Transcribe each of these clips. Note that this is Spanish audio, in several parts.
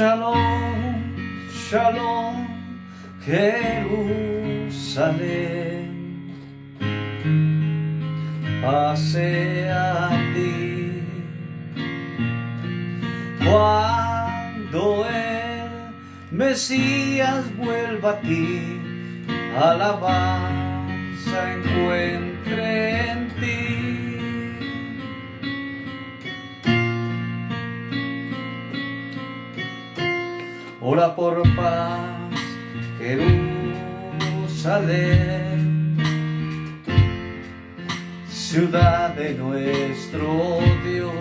Shalom, shalom, Jerusalén, pase a ti. Cuando el Mesías vuelva a ti, alabanza encuentre en ti. Ora por paz, Jerusalén, ciudad de nuestro Dios.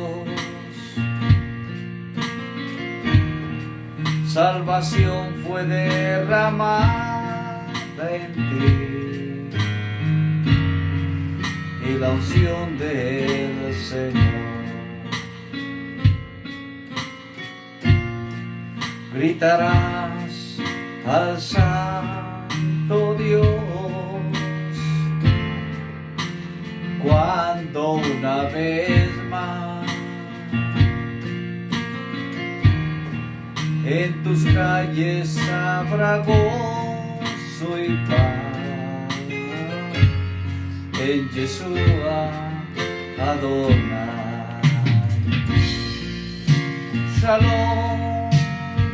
Salvación fue derramada en ti y la unción del Señor. Gritarás al Santo Dios cuando una vez más en tus calles habrá gozo y paz. En Yeshua Adonai. Shalom,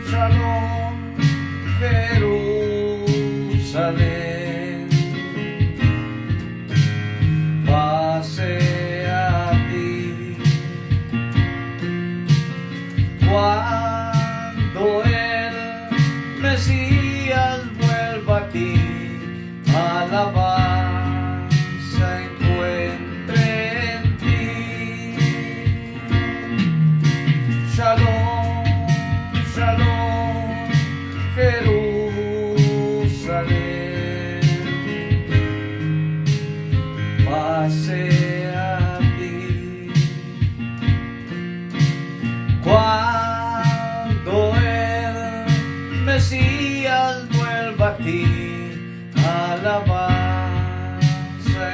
shalom, Jerusalén, pase a ti. Cuando el Mesías vuelva a ti, alabanza encuentre en ti. Shalom, shalom, Jerusalén, pase a ti. Cuando el Mesías vuelva a ti, alabanza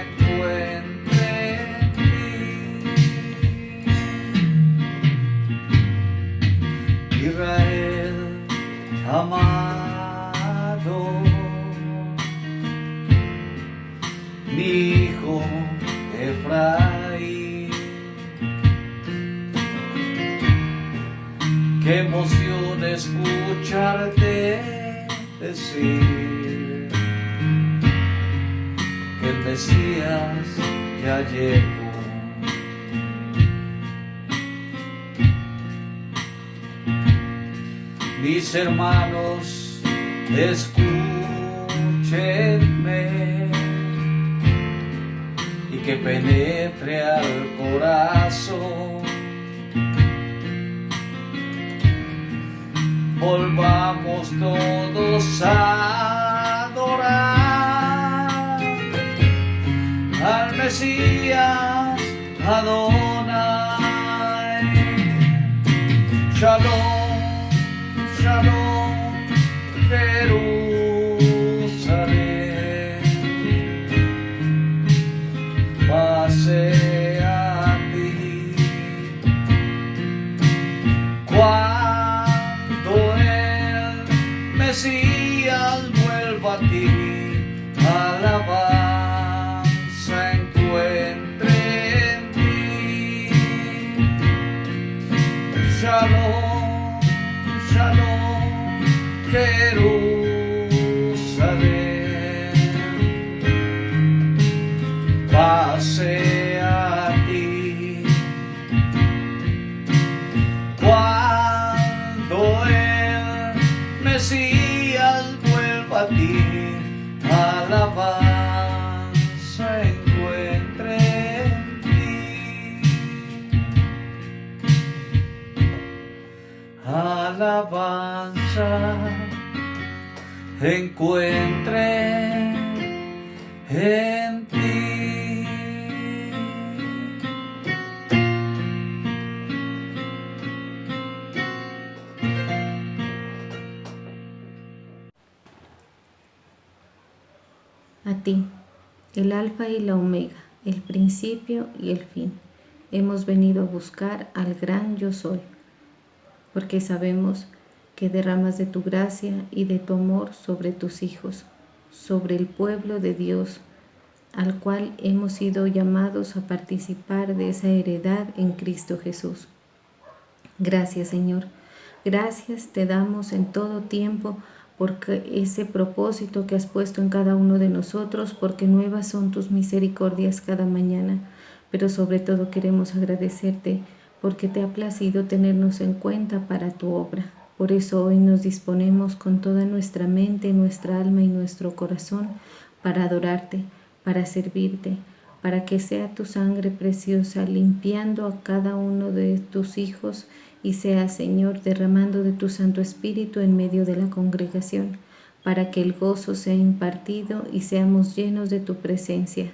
encuentre en ti. Israel amado, mi hijo Efraín, qué emoción escucharte decir que el Mesías ya llegó. Mis hermanos, escúchenme y que penetre al corazón. Volvamos todos a adorar al Mesías Adonai. Shalom, shalom, Jerusalén, pase a ti. Cuando el Mesías vuelva a ti, alabanza encuentre en ti. Shalom, shalom, Jerusalén, pase a ti. Cuando el Mesías vuelva a ti, alabanza encuentre en ti. Alabanza encuentre en ti. A ti, el Alfa y la Omega, el principio y el fin. Hemos venido a buscar al gran Yo Soy, porque sabemos que derramas de tu gracia y de tu amor sobre tus hijos, sobre el pueblo de Dios, al cual hemos sido llamados a participar de esa heredad en Cristo Jesús. Gracias, Señor. Gracias te damos en todo tiempo porque ese propósito que has puesto en cada uno de nosotros, porque nuevas son tus misericordias cada mañana, pero sobre todo queremos agradecerte porque te ha placido tenernos en cuenta para tu obra. Por eso hoy nos disponemos con toda nuestra mente, nuestra alma y nuestro corazón para adorarte, para servirte, para que sea tu sangre preciosa limpiando a cada uno de tus hijos y sea, Señor, derramando de tu Santo Espíritu en medio de la congregación, para que el gozo sea impartido y seamos llenos de tu presencia.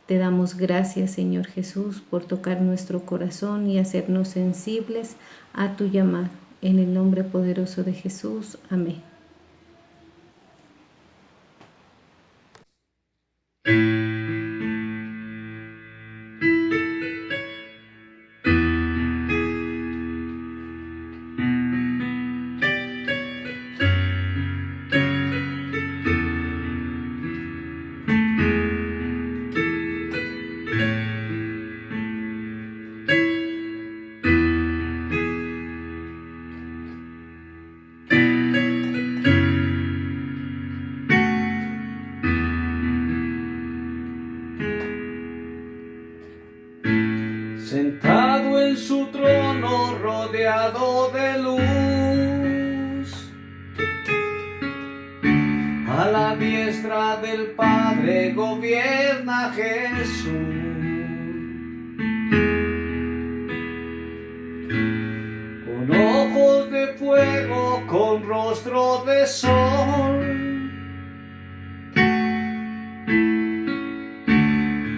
Te damos gracias, Señor Jesús, por tocar nuestro corazón y hacernos sensibles a tu llamado. En el nombre poderoso de Jesús. Amén. Sentado en su trono rodeado de luz, a la diestra del Padre gobierna Jesús. Con ojos de fuego, con rostro de sol,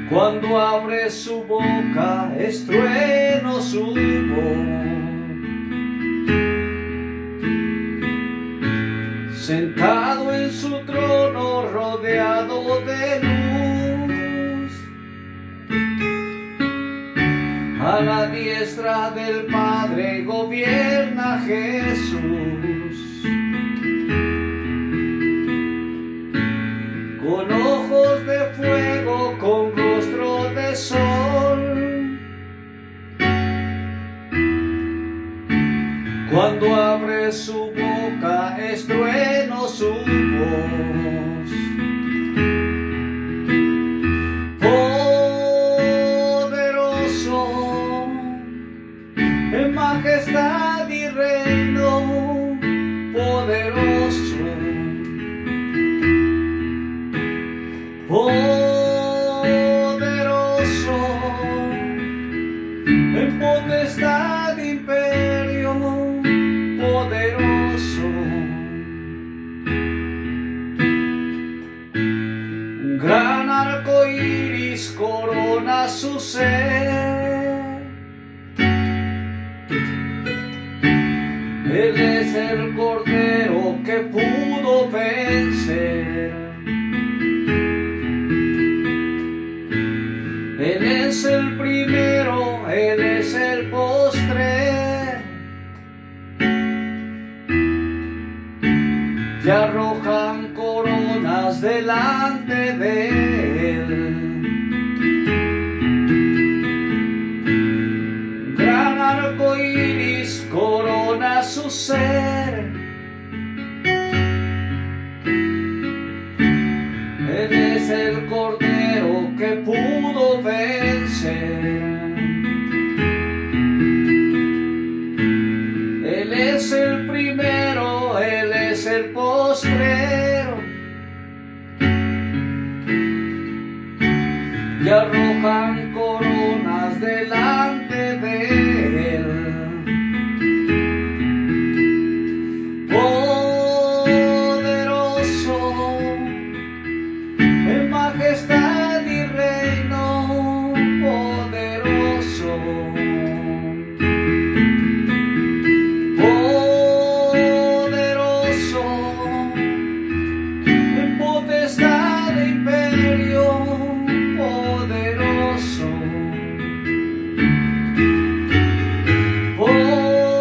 cuando abre su boca, es trueno su voz. Sentado en su trono, rodeado de luz, a la diestra del Padre gobierna Jesús. Con ojos de fuego, con rostro de sol, cuando abre su boca es trueno su voz. Poderoso en majestad y reino, poderoso. Poderoso en potestad e imperio, poderoso. Un gran arco iris corona su ser. Él es el Cordero que pudo vencer. Él es el primero, Él es el postre, y arrojan coronas delante de Él. Gran arco iris corona su ser. Él es el Cordero que pudo vencer. Él es el primero, Él es el postrero, y arrojan coronas delante de Él. Majestad y reino, poderoso. Poderoso en potestad e imperio, poderoso. Poderoso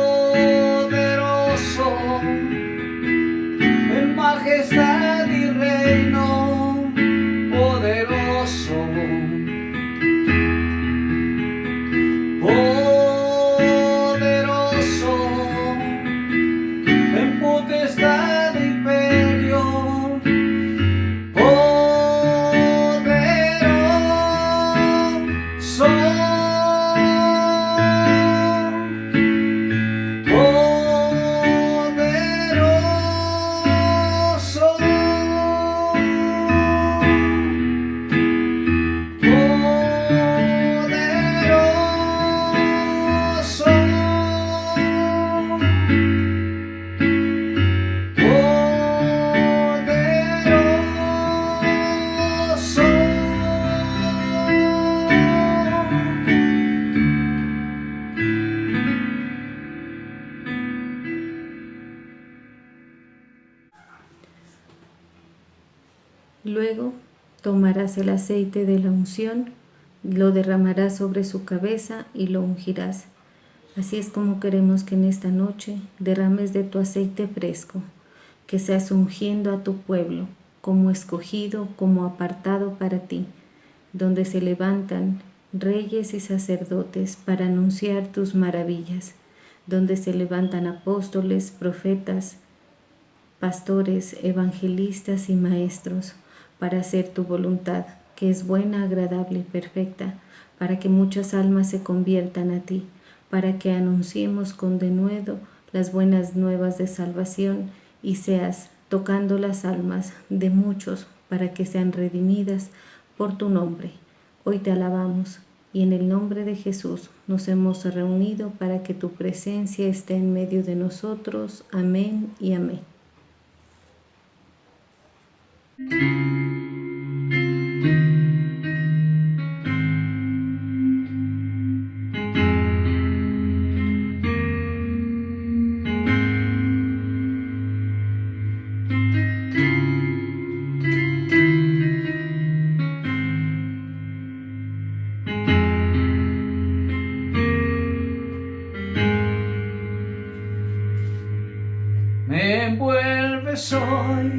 Luego tomarás el aceite de la unción, lo derramarás sobre su cabeza y lo ungirás. Así es como queremos que en esta noche derrames de tu aceite fresco, que seas ungiendo a tu pueblo, como escogido, como apartado para ti, donde se levantan reyes y sacerdotes para anunciar tus maravillas, donde se levantan apóstoles, profetas, pastores, evangelistas y maestros para hacer tu voluntad, que es buena, agradable y perfecta, para que muchas almas se conviertan a ti, para que anunciemos con denuedo las buenas nuevas de salvación y seas tocando las almas de muchos para que sean redimidas por tu nombre. Hoy te alabamos y en el nombre de Jesús nos hemos reunido para que tu presencia esté en medio de nosotros. Amén y amén. Me envuelves hoy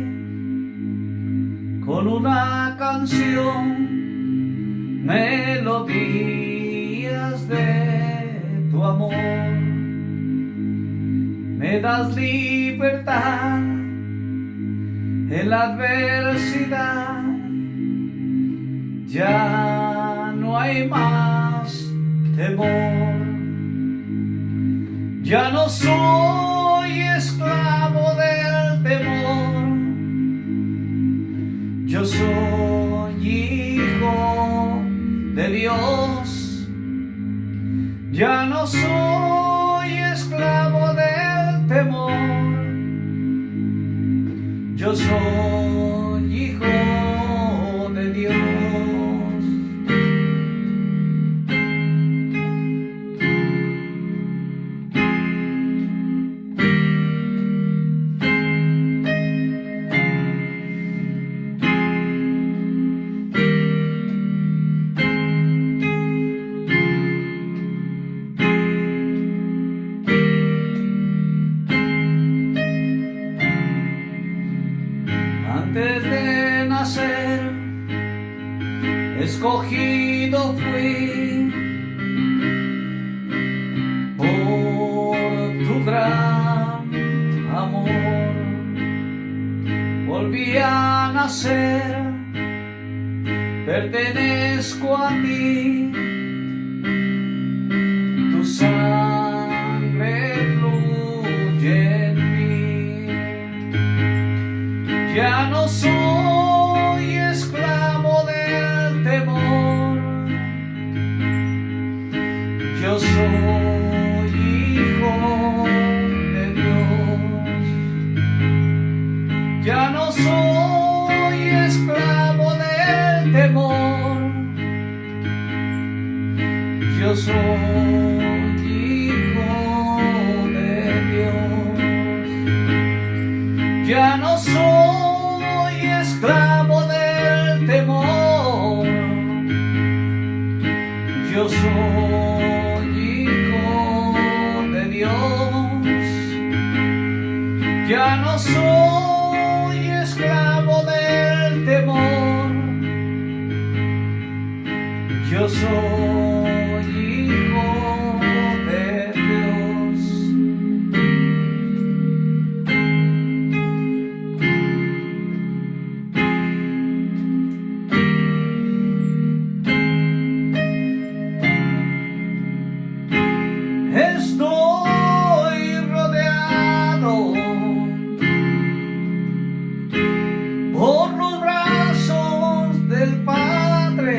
con una canción, melodías de tu amor. Me das libertad en la adversidad, ya no hay más temor, ya no soy esclavo del temor, yo soy hijo de Dios, ya no soy esclavo del temor, yo soy hijo de Dios. Antes de nacer, escogido fui por tu gran amor. Volví a nacer, pertenezco a ti, tu sangre fluye en mí. Ya no soy esclavo del temor, yo soy hijo de Dios. Ya no soy esclavo del temor, yo soy hijo de Dios. Ya no soy esclavo del temor, yo soy hijo de Dios. Ya no soy esclavo del temor, yo soy hijo de Dios. Estoy rodeado por los brazos del Padre.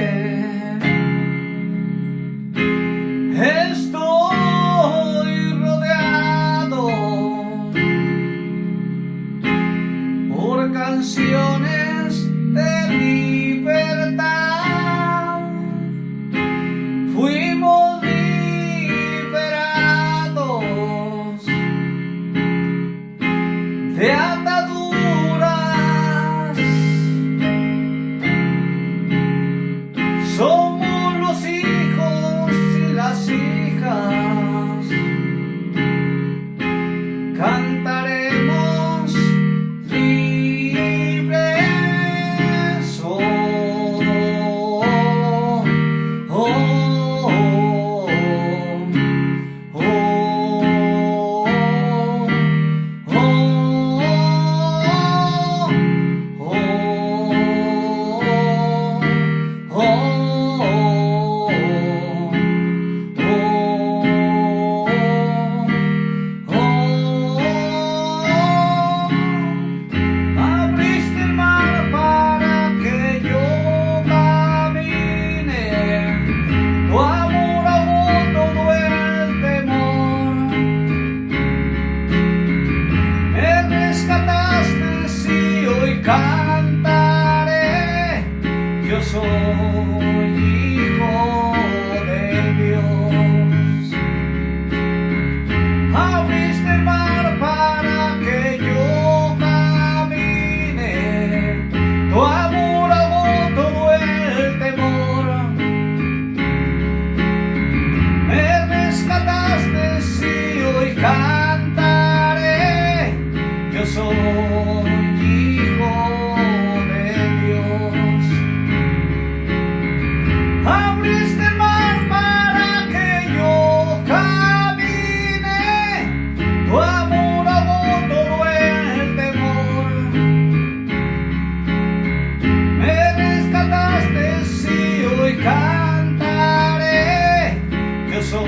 Yo soy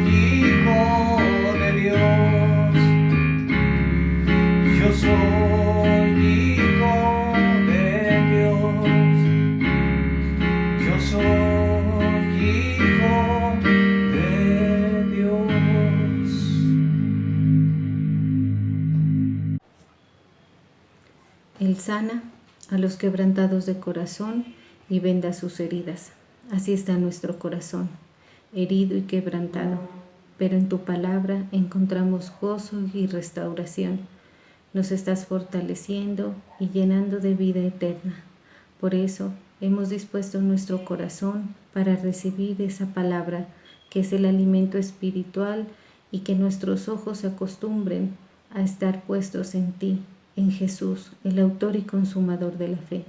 hijo de Dios. Yo soy hijo de Dios. Yo soy hijo de Dios. Él sana a los quebrantados de corazón y venda sus heridas. Así está nuestro corazón, herido y quebrantado, pero en tu palabra encontramos gozo y restauración. Nos estás fortaleciendo y llenando de vida eterna. Por eso hemos dispuesto nuestro corazón para recibir esa palabra que es el alimento espiritual y que nuestros ojos se acostumbren a estar puestos en ti, en Jesús, el autor y consumador de la fe.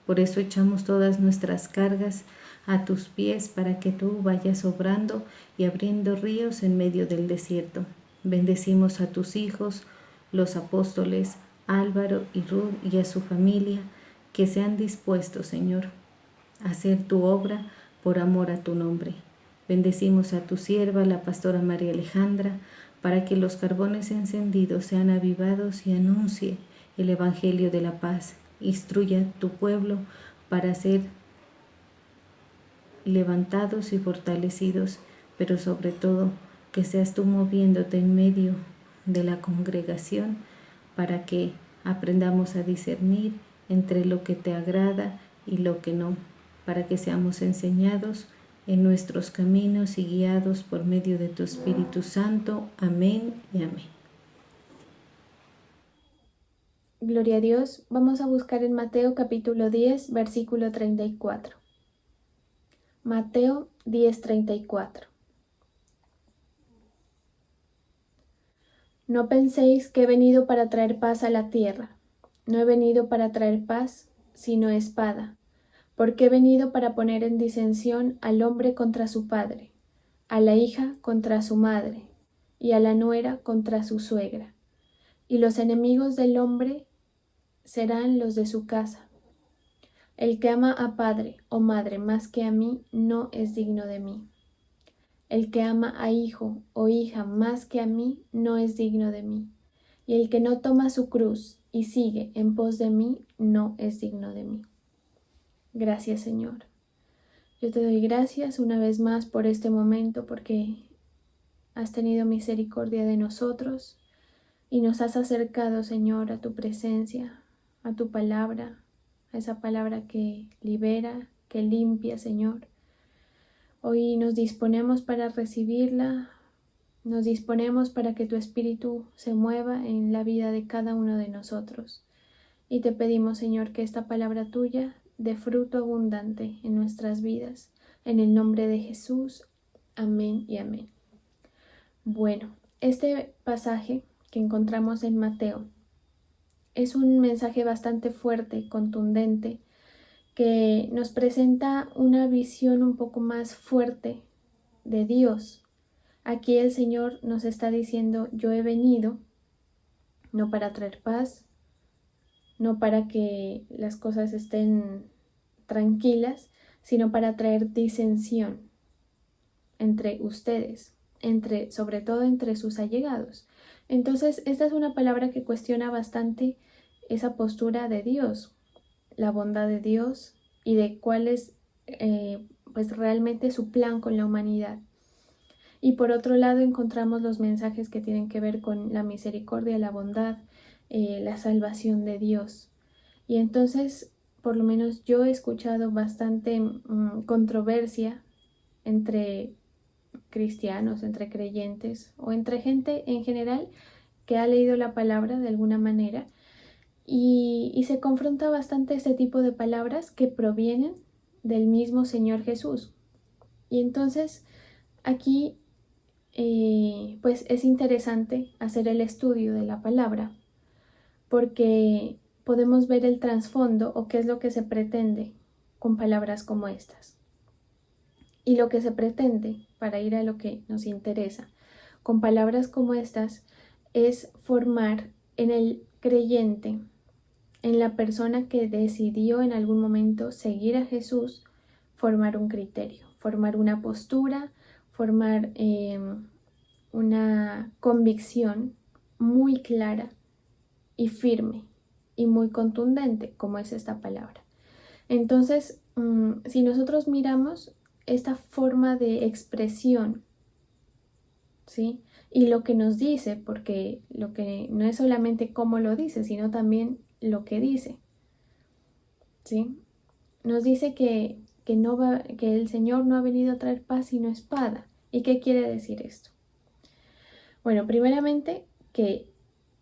Por eso echamos todas nuestras cargas a tus pies para que tú vayas obrando y abriendo ríos en medio del desierto. Bendecimos a tus hijos, los apóstoles Álvaro y Ruth y a su familia, que se han dispuesto, Señor, a hacer tu obra por amor a tu nombre. Bendecimos a tu sierva, la pastora María Alejandra, para que los carbones encendidos sean avivados y anuncie el evangelio de la paz. Instruya a tu pueblo para ser levantados y fortalecidos, pero sobre todo que seas tú moviéndote en medio de la congregación para que aprendamos a discernir entre lo que te agrada y lo que no, para que seamos enseñados en nuestros caminos y guiados por medio de tu Espíritu Santo. Amén y amén. Gloria a Dios. Vamos a buscar en Mateo capítulo 10, versículo 34. Mateo 10:34. No penséis que he venido para traer paz a la tierra. No he venido para traer paz, sino espada, porque he venido para poner en disensión al hombre contra su padre, a la hija contra su madre, y a la nuera contra su suegra. Y los enemigos del hombre serán los de su casa. El que ama a padre o madre más que a mí, no es digno de mí. El que ama a hijo o hija más que a mí, no es digno de mí. Y el que no toma su cruz y sigue en pos de mí, no es digno de mí. Gracias, Señor. Yo te doy gracias una vez más por este momento, porque has tenido misericordia de nosotros y nos has acercado, Señor, a tu presencia, a tu palabra, a esa palabra que libera, que limpia, Señor. Hoy nos disponemos para recibirla, nos disponemos para que tu Espíritu se mueva en la vida de cada uno de nosotros. Y te pedimos, Señor, que esta palabra tuya dé fruto abundante en nuestras vidas. En el nombre de Jesús. Amén y amén. Bueno, este pasaje que encontramos en Mateo es un mensaje bastante fuerte, contundente, que nos presenta una visión un poco más fuerte de Dios. Aquí el Señor nos está diciendo: yo he venido no para traer paz, no para que las cosas estén tranquilas, sino para traer disensión entre ustedes, sobre todo entre sus allegados. Entonces, esta es una palabra que cuestiona bastante esa postura de Dios, la bondad de Dios y de cuál es pues realmente su plan con la humanidad. Y por otro lado encontramos los mensajes que tienen que ver con la misericordia, la bondad, la salvación de Dios. Y entonces, por lo menos yo he escuchado bastante controversia entre cristianos, entre creyentes o entre gente en general que ha leído la palabra de alguna manera, y se confronta bastante este tipo de palabras que provienen del mismo Señor Jesús. Y entonces aquí pues es interesante hacer el estudio de la palabra, porque podemos ver el trasfondo o qué es lo que se pretende con palabras como estas. Y lo que se pretende, para ir a lo que nos interesa, con palabras como estas, es formar en el creyente, en la persona que decidió en algún momento seguir a Jesús, formar un criterio, formar una postura, formar una convicción muy clara y firme y muy contundente, como es esta palabra. Entonces, si nosotros miramos esta forma de expresión, ¿sí? Y lo que nos dice, porque lo que no es solamente cómo lo dice, sino también lo que dice, ¿sí? Nos dice que el Señor no ha venido a traer paz sino espada. ¿Y qué quiere decir esto? Bueno, primeramente que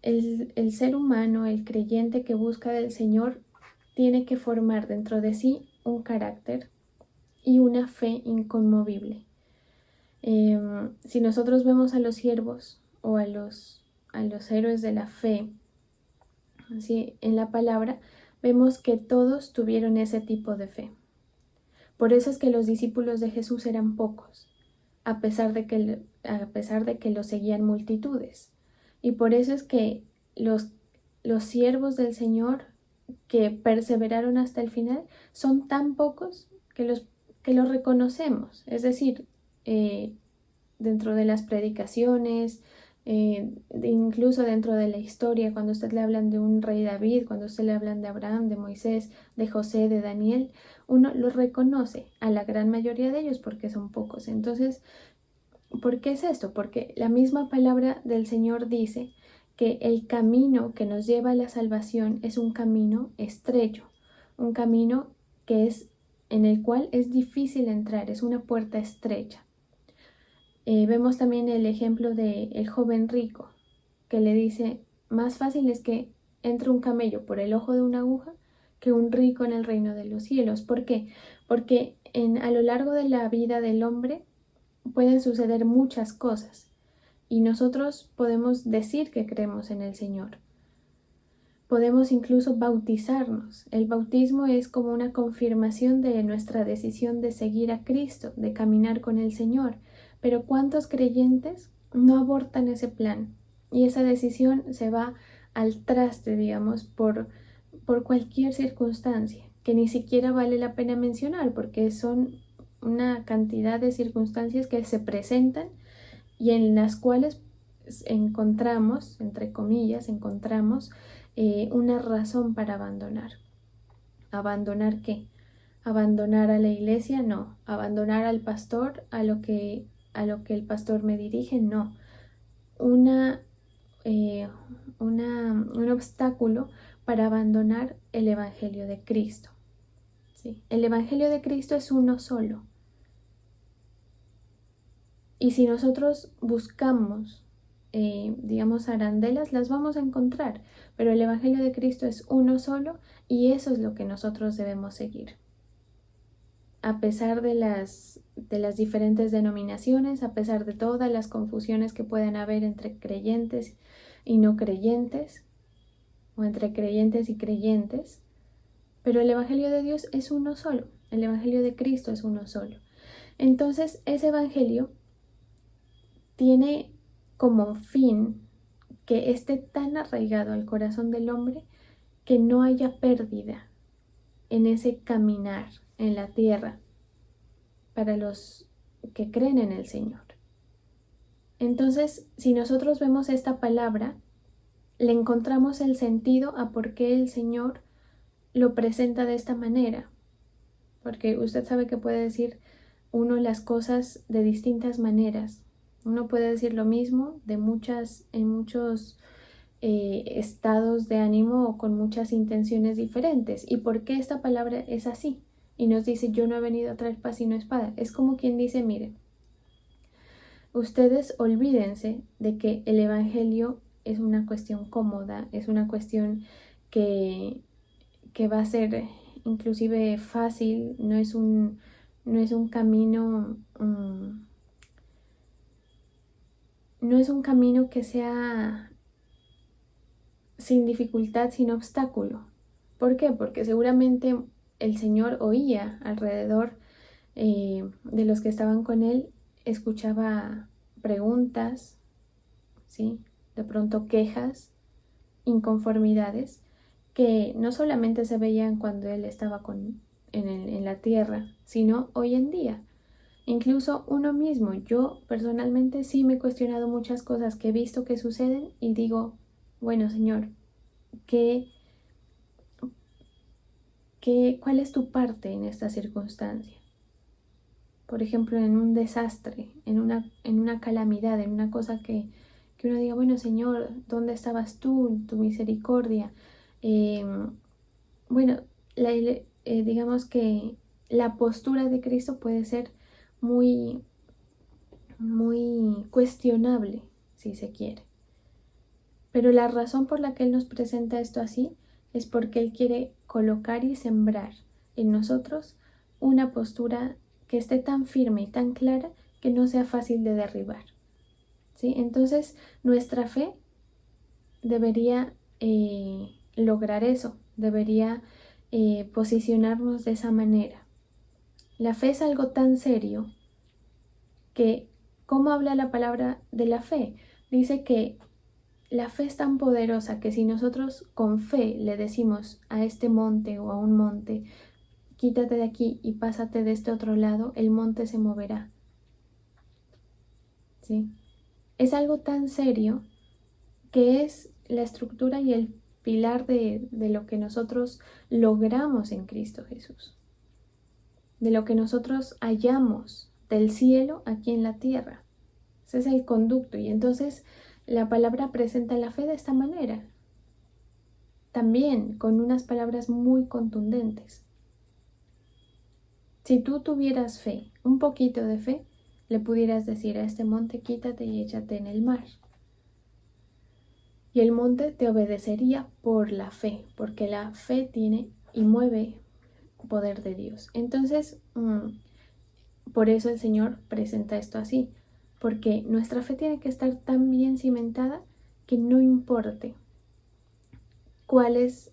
el ser humano, el creyente que busca del Señor, tiene que formar dentro de sí un carácter y una fe inconmovible. Si nosotros vemos a los siervos o a los héroes de la fe, ¿sí? En la palabra, vemos que todos tuvieron ese tipo de fe. Por eso es que los discípulos de Jesús eran pocos, a pesar de que lo seguían multitudes. Y por eso es que los siervos del Señor que perseveraron hasta el final son tan pocos que los reconocemos. Es decir, dentro de las predicaciones, incluso dentro de la historia, cuando usted le hablan de un rey David, cuando usted le hablan de Abraham, de Moisés, de José, de Daniel, uno los reconoce a la gran mayoría de ellos porque son pocos. Entonces, ¿por qué es esto? Porque la misma palabra del Señor dice que el camino que nos lleva a la salvación es un camino estrecho, un camino en el cual es difícil entrar, es una puerta estrecha. Vemos también el ejemplo del joven rico, que le dice, más fácil es que entre un camello por el ojo de una aguja que un rico en el reino de los cielos. ¿Por qué? Porque a lo largo de la vida del hombre pueden suceder muchas cosas y nosotros podemos decir que creemos en el Señor. Podemos incluso bautizarnos. El bautismo es como una confirmación de nuestra decisión de seguir a Cristo, de caminar con el Señor. Pero ¿cuántos creyentes no abortan ese plan? Y esa decisión se va al traste, digamos, por cualquier circunstancia, que ni siquiera vale la pena mencionar, porque son una cantidad de circunstancias que se presentan y en las cuales encontramos, entre comillas, una razón para abandonar. ¿Abandonar qué? ¿Abandonar a la iglesia? No. ¿Abandonar al pastor? ¿A lo que el pastor me dirige? No. Un obstáculo para abandonar el Evangelio de Cristo. ¿Sí? El Evangelio de Cristo es uno solo. Y si nosotros buscamos, digamos, arandelas, las vamos a encontrar. Pero el Evangelio de Cristo es uno solo y eso es lo que nosotros debemos seguir. A pesar de las diferentes denominaciones, a pesar de todas las confusiones que puedan haber entre creyentes y no creyentes, o entre creyentes y creyentes, pero el Evangelio de Dios es uno solo, el Evangelio de Cristo es uno solo. Entonces, ese Evangelio tiene como fin que esté tan arraigado al corazón del hombre que no haya pérdida en ese caminar en la tierra para los que creen en el Señor. Entonces, si nosotros vemos esta palabra, le encontramos el sentido a por qué el Señor lo presenta de esta manera. Porque usted sabe que puede decir uno las cosas de distintas maneras. Uno puede decir lo mismo en muchos estados de ánimo o con muchas intenciones diferentes. ¿Y por qué esta palabra es así? Y nos dice, yo no he venido a traer paz sino espada. Es como quien dice, miren, ustedes olvídense de que el Evangelio es una cuestión cómoda, es una cuestión que va a ser inclusive fácil, no es un camino, no es un camino que sea sin dificultad, sin obstáculo. ¿Por qué? Porque seguramente el Señor oía alrededor de los que estaban con él, escuchaba preguntas, ¿sí? De pronto quejas, inconformidades, que no solamente se veían cuando él estaba en la tierra, sino hoy en día. Incluso uno mismo, yo personalmente sí me he cuestionado muchas cosas que he visto que suceden y digo, bueno, Señor, ¿cuál es tu parte en esta circunstancia? Por ejemplo, en un desastre, en una calamidad, en una cosa que uno diga, bueno, Señor, ¿dónde estabas tú, tu misericordia? Eh, bueno, digamos que la postura de Cristo puede ser muy, muy cuestionable, si se quiere. Pero la razón por la que Él nos presenta esto así es porque Él quiere colocar y sembrar en nosotros una postura que esté tan firme y tan clara que no sea fácil de derribar. ¿Sí? Entonces, nuestra fe debería lograr eso, debería posicionarnos de esa manera. La fe es algo tan serio que, ¿cómo habla la palabra de la fe? Dice que la fe es tan poderosa que si nosotros con fe le decimos a este monte o a un monte, quítate de aquí y pásate de este otro lado, el monte se moverá. ¿Sí? Es algo tan serio que es la estructura y el pilar de lo que nosotros logramos en Cristo Jesús, de lo que nosotros hallamos del cielo aquí en la tierra. Ese es el conducto y entonces la palabra presenta la fe de esta manera, también con unas palabras muy contundentes. Si tú tuvieras fe, un poquito de fe, le pudieras decir a este monte, quítate y échate en el mar. Y el monte te obedecería por la fe, porque la fe tiene y mueve poder de Dios. Entonces, por eso el Señor presenta esto así, porque nuestra fe tiene que estar tan bien cimentada que no importe cuál es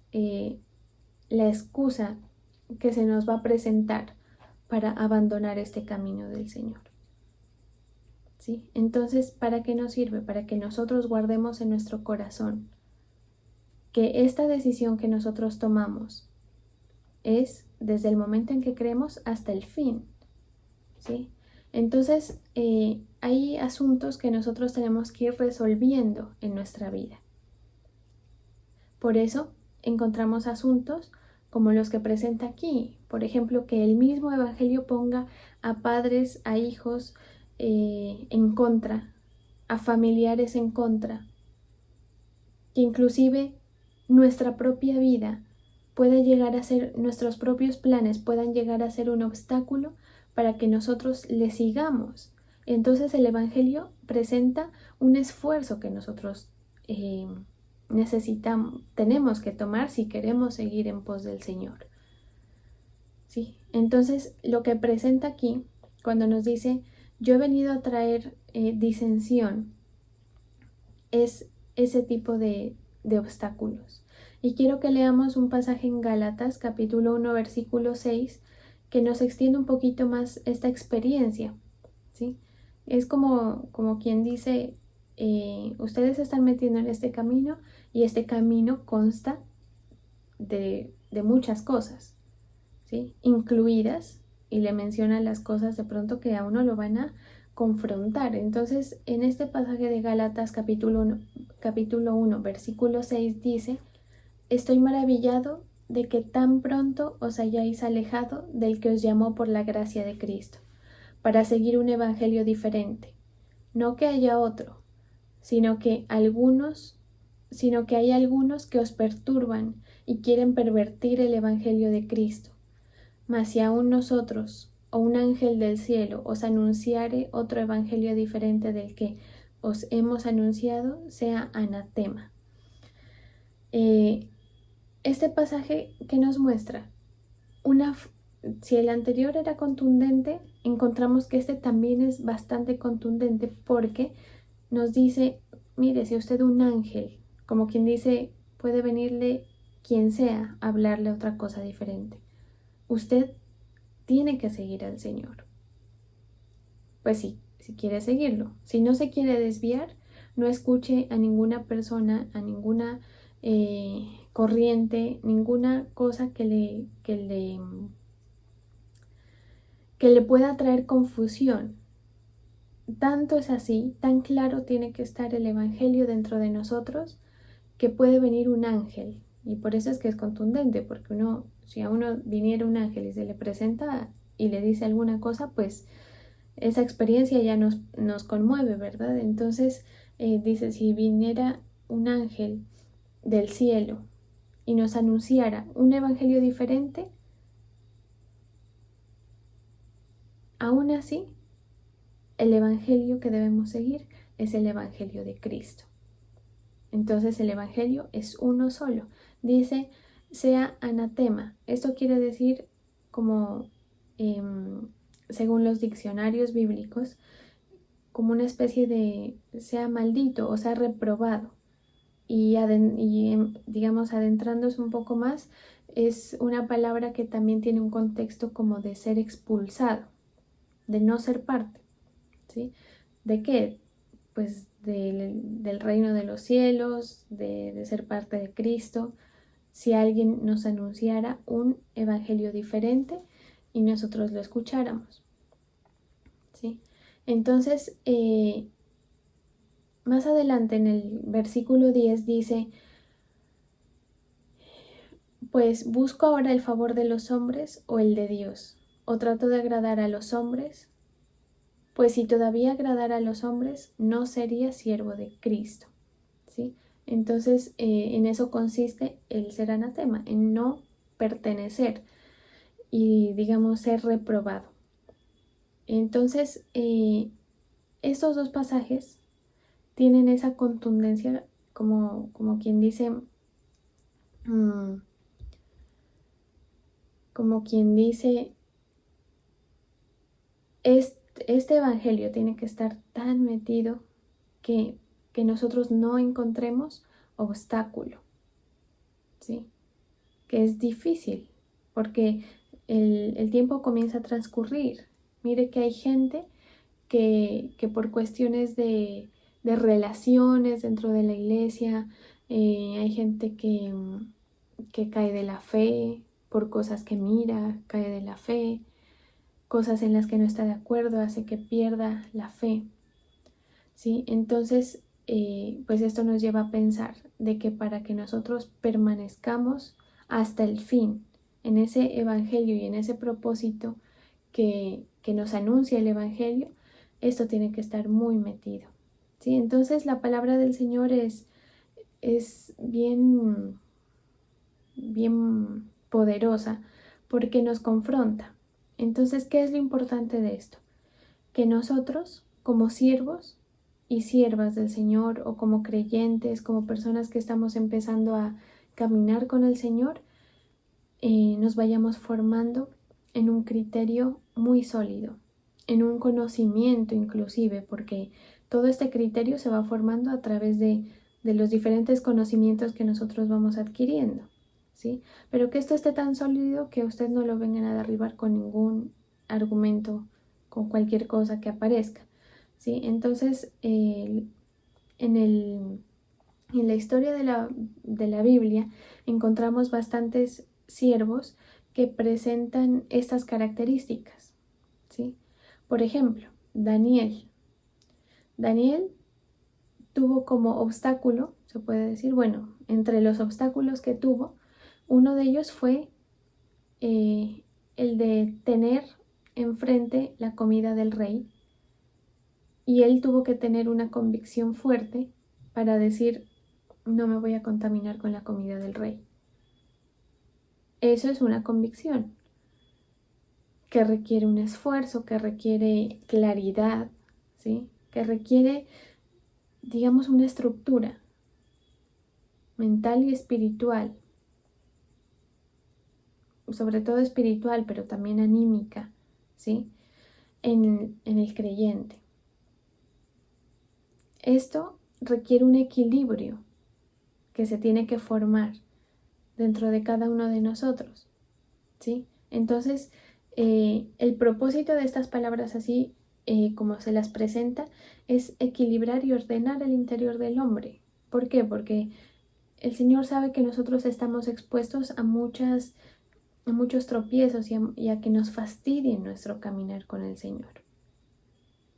la excusa que se nos va a presentar para abandonar este camino del Señor. ¿Sí? Entonces, ¿para qué nos sirve? Para que nosotros guardemos en nuestro corazón que esta decisión que nosotros tomamos es desde el momento en que creemos hasta el fin. ¿Sí? Entonces, hay asuntos que nosotros tenemos que ir resolviendo en nuestra vida. Por eso encontramos asuntos como los que presenta aquí. Por ejemplo, que el mismo Evangelio ponga a padres, a hijos en contra, a familiares en contra, que inclusive nuestra propia vida pueda llegar a ser, nuestros propios planes puedan llegar a ser un obstáculo para que nosotros le sigamos. Entonces el Evangelio presenta un esfuerzo que nosotros tenemos que tomar si queremos seguir en pos del Señor. ¿Sí? Entonces lo que presenta aquí, cuando nos dice, yo he venido a traer disensión, es ese tipo de obstáculos. Y quiero que leamos un pasaje en Gálatas, capítulo 1, versículo 6, que nos extiende un poquito más esta experiencia. ¿Sí? Es como quien dice, ustedes se están metiendo en este camino y este camino consta de muchas cosas, ¿sí? Incluidas, y le menciona las cosas de pronto que a uno lo van a confrontar. Entonces, en este pasaje de Gálatas capítulo 1, versículo 6 dice, estoy maravillado de que tan pronto os hayáis alejado del que os llamó por la gracia de Cristo, para seguir un evangelio diferente. No que haya otro, sino que hay algunos que os perturban y quieren pervertir el evangelio de Cristo. Mas si aún nosotros o un ángel del cielo os anunciare otro evangelio diferente del que os hemos anunciado, sea anatema. Este pasaje que nos muestra, si el anterior era contundente, encontramos que este también es bastante contundente porque nos dice, mire, si usted un ángel, como quien dice, puede venirle quien sea a hablarle otra cosa diferente. Usted tiene que seguir al Señor. Pues sí, si quiere seguirlo. Si no se quiere desviar, no escuche a ninguna persona, a ninguna corriente, ninguna cosa que le que le pueda traer confusión. Tanto es así, tan claro tiene que estar el Evangelio dentro de nosotros, que puede venir un ángel. Y por eso es que es contundente, porque si a uno viniera un ángel y se le presenta y le dice alguna cosa, pues esa experiencia ya nos conmueve, ¿verdad? Entonces dice, si viniera un ángel del cielo y nos anunciara un evangelio diferente, aún así, el evangelio que debemos seguir es el evangelio de Cristo. Entonces el evangelio es uno solo. Dice, sea anatema. Esto quiere decir, como según los diccionarios bíblicos, como una especie de sea maldito o sea reprobado. Y digamos, adentrándose un poco más, es una palabra que también tiene un contexto como de ser expulsado, de no ser parte, ¿sí? ¿De qué? Pues del reino de los cielos, de ser parte de Cristo. Si alguien nos anunciara un evangelio diferente y nosotros lo escucháramos, ¿sí? Entonces, más adelante en el versículo 10 dice, pues busco ahora el favor de los hombres o el de Dios, o trato de agradar a los hombres, pues si todavía agradara a los hombres, no sería siervo de Cristo, ¿sí? Entonces, en eso consiste el ser anatema, en no pertenecer y, digamos, ser reprobado. Entonces, estos dos pasajes tienen esa contundencia, como quien dice, este evangelio tiene que estar tan metido que nosotros no encontremos obstáculo, ¿sí? Que es difícil, porque el tiempo comienza a transcurrir. Mire que hay gente que por cuestiones de relaciones dentro de la iglesia, hay gente que cae de la fe por cosas que mira, cae de la fe, cosas en las que no está de acuerdo, hace que pierda la fe, ¿sí? Entonces, pues esto nos lleva a pensar de que para que nosotros permanezcamos hasta el fin en ese evangelio y en ese propósito que nos anuncia el evangelio, esto tiene que estar muy metido, ¿sí? Entonces la palabra del Señor es bien poderosa porque nos confronta. Entonces, ¿qué es lo importante de esto? Que nosotros, como siervos y siervas del Señor, o como creyentes, como personas que estamos empezando a caminar con el Señor, nos vayamos formando en un criterio muy sólido, en un conocimiento inclusive, porque todo este criterio se va formando a través de los diferentes conocimientos que nosotros vamos adquiriendo, ¿sí? Pero que esto esté tan sólido que usted no lo vengan a derribar con ningún argumento, con cualquier cosa que aparezca, ¿sí? Entonces, en la historia de la Biblia encontramos bastantes siervos que presentan estas características, ¿sí? Por ejemplo, Daniel. Daniel tuvo como obstáculo, se puede decir, bueno, entre los obstáculos que tuvo, uno de ellos fue el de tener enfrente la comida del rey, y él tuvo que tener una convicción fuerte para decir, no me voy a contaminar con la comida del rey. Eso es una convicción que requiere un esfuerzo, que requiere claridad, ¿sí? Que requiere, digamos, una estructura mental y espiritual, sobre todo espiritual, pero también anímica, ¿sí? En el creyente. Esto requiere un equilibrio que se tiene que formar dentro de cada uno de nosotros, ¿sí? Entonces, el propósito de estas palabras así, como se las presenta, es equilibrar y ordenar el interior del hombre. ¿Por qué? Porque el Señor sabe que nosotros estamos expuestos a muchas muchos tropiezos y a que nos fastidien nuestro caminar con el Señor.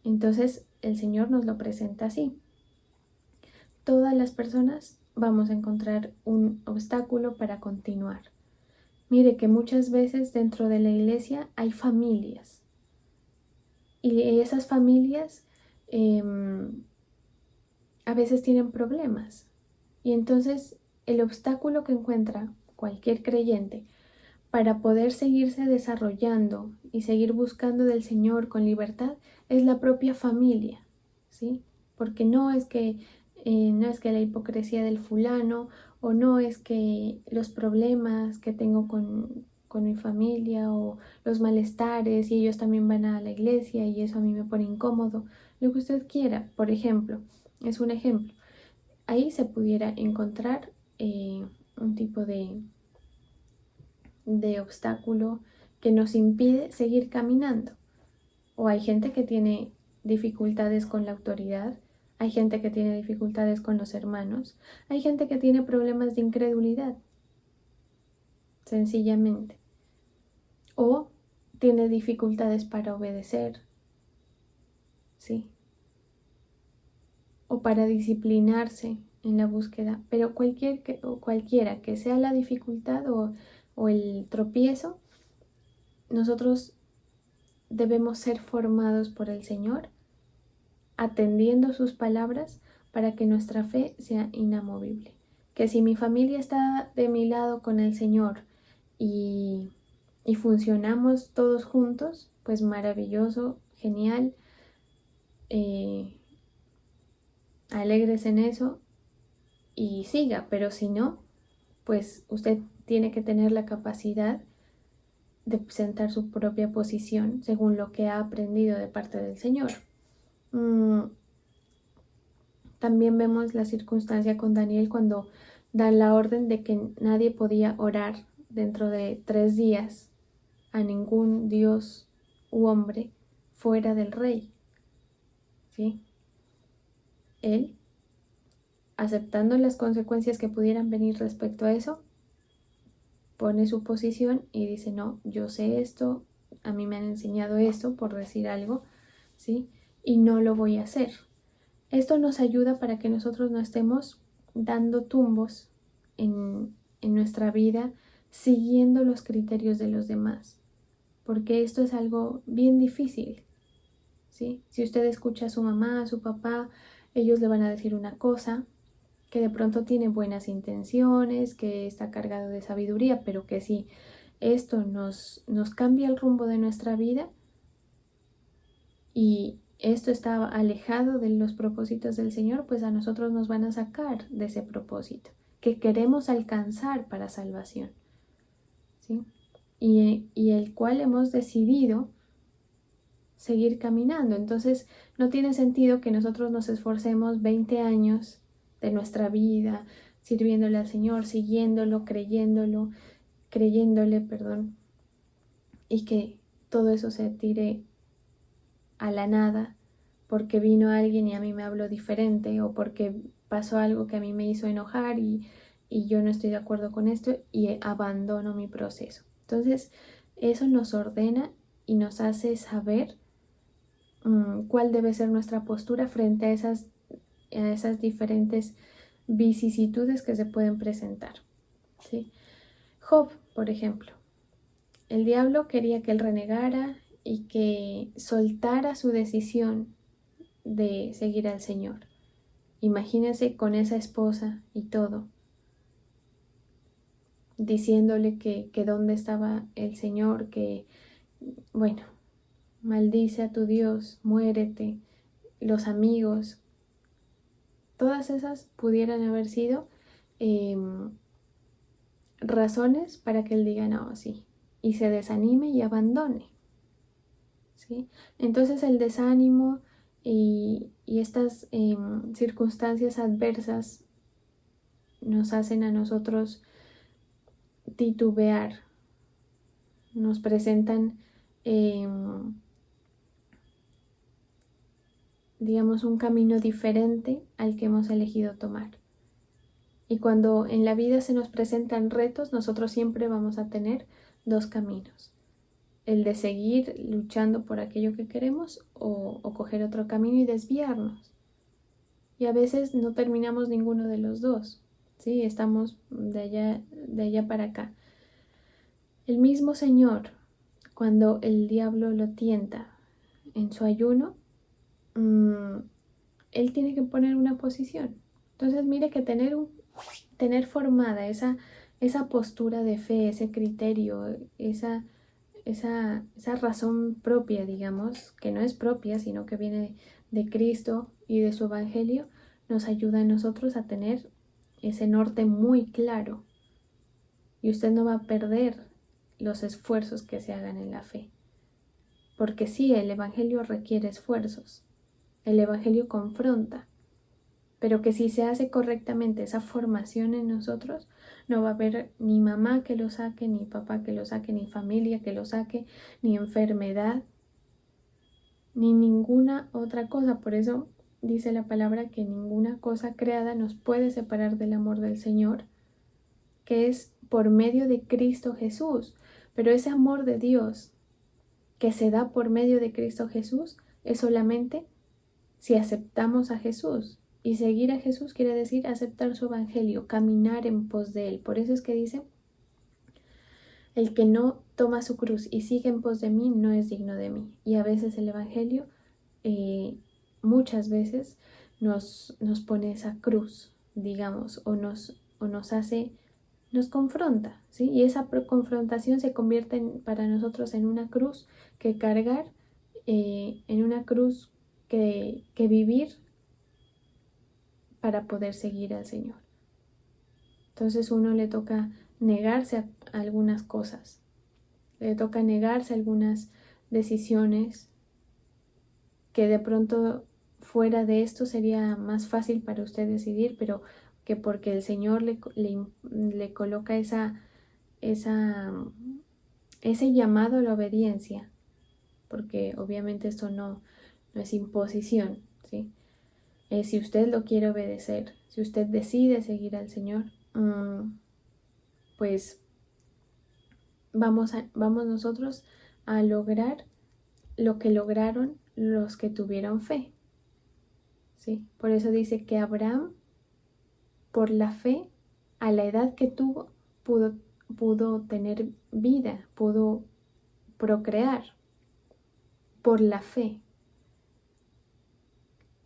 Entonces el Señor nos lo presenta así. Todas las personas vamos a encontrar un obstáculo para continuar. Mire que muchas veces dentro de la iglesia hay familias y esas familias a veces tienen problemas y entonces el obstáculo que encuentra cualquier creyente para poder seguirse desarrollando y seguir buscando del Señor con libertad es la propia familia, ¿sí? Porque no es que la hipocresía del fulano o no es que los problemas que tengo con mi familia o los malestares y ellos también van a la iglesia y eso a mí me pone incómodo, lo que usted quiera, por ejemplo, es un ejemplo. Ahí se pudiera encontrar un tipo de obstáculo que nos impide seguir caminando. O hay gente que tiene dificultades con la autoridad, hay gente que tiene dificultades con los hermanos, hay gente que tiene problemas de incredulidad, sencillamente. O tiene dificultades para obedecer, ¿sí? O para disciplinarse en la búsqueda. Pero cualquiera que sea la dificultad o el tropiezo, nosotros debemos ser formados por el Señor, atendiendo sus palabras para que nuestra fe sea inamovible. Que si mi familia está de mi lado con el Señor y funcionamos todos juntos, pues maravilloso, genial, alegres en eso y siga, pero si no, pues usted tiene que tener la capacidad de sentar su propia posición según lo que ha aprendido de parte del Señor. También vemos la circunstancia con Daniel cuando da la orden de que nadie podía orar dentro de 3 días a ningún dios u hombre fuera del rey, ¿sí? Él, aceptando las consecuencias que pudieran venir respecto a eso, pone su posición y dice, no, yo sé esto, a mí me han enseñado esto, por decir algo, ¿sí? Y no lo voy a hacer. Esto nos ayuda para que nosotros no estemos dando tumbos en nuestra vida siguiendo los criterios de los demás, porque esto es algo bien difícil, ¿sí? Si usted escucha a su mamá, a su papá, ellos le van a decir una cosa que de pronto tiene buenas intenciones, que está cargado de sabiduría, pero que si esto nos cambia el rumbo de nuestra vida y esto está alejado de los propósitos del Señor, pues a nosotros nos van a sacar de ese propósito que queremos alcanzar para salvación, ¿sí? Y el cual hemos decidido seguir caminando. Entonces no tiene sentido que nosotros nos esforcemos 20 años de nuestra vida sirviéndole al Señor, siguiéndolo, creyéndole, y que todo eso se tire a la nada porque vino alguien y a mí me habló diferente o porque pasó algo que a mí me hizo enojar y yo no estoy de acuerdo con esto y abandono mi proceso. Entonces eso nos ordena y nos hace saber cuál debe ser nuestra postura frente a esas diferentes vicisitudes que se pueden presentar, ¿sí? Job, por ejemplo, el diablo quería que él renegara y que soltara su decisión de seguir al Señor. Imagínense con esa esposa y todo, diciéndole que dónde estaba el Señor, que, bueno, maldice a tu Dios, muérete, los amigos. Todas esas pudieran haber sido razones para que él diga no, sí, y se desanime y abandone, ¿sí? Entonces el desánimo y estas circunstancias adversas nos hacen a nosotros titubear, nos presentan digamos un camino diferente al que hemos elegido tomar. Y cuando en la vida se nos presentan retos, nosotros siempre vamos a tener dos caminos: el de seguir luchando por aquello que queremos o coger otro camino y desviarnos. Y a veces no terminamos ninguno de los dos, ¿sí? Estamos de allá para acá. El mismo Señor, cuando el diablo lo tienta en su ayuno, Él tiene que poner una posición. Entonces mire que tener formada esa postura de fe, ese criterio, esa razón propia, digamos, que no es propia, sino que viene de Cristo y de su Evangelio, nos ayuda a nosotros a tener ese norte muy claro. Y usted no va a perder los esfuerzos que se hagan en la fe. Porque sí, el Evangelio requiere esfuerzos. El Evangelio confronta. Pero que si se hace correctamente esa formación en nosotros, no va a haber ni mamá que lo saque, ni papá que lo saque, ni familia que lo saque, ni enfermedad, ni ninguna otra cosa. Por eso dice la palabra que ninguna cosa creada nos puede separar del amor del Señor, que es por medio de Cristo Jesús. Pero ese amor de Dios que se da por medio de Cristo Jesús es solamente si aceptamos a Jesús. Y seguir a Jesús quiere decir aceptar su evangelio, caminar en pos de él. Por eso es que dice: el que no toma su cruz y sigue en pos de mí no es digno de mí. Y a veces el evangelio, muchas veces, nos pone esa cruz, digamos, o nos hace, nos confronta, ¿sí? Y esa confrontación se convierte para nosotros en una cruz que cargar, en una cruz que vivir para poder seguir al Señor. Entonces uno le toca negarse a algunas cosas, le toca negarse a algunas decisiones que de pronto fuera de esto sería más fácil para usted decidir, pero que porque el Señor le coloca ese llamado a la obediencia, porque obviamente esto no es imposición, ¿sí? Si usted lo quiere obedecer, si usted decide seguir al Señor, pues vamos nosotros a lograr lo que lograron los que tuvieron fe, ¿sí? Por eso dice que Abraham, por la fe, a la edad que tuvo, pudo tener vida, pudo procrear, por la fe.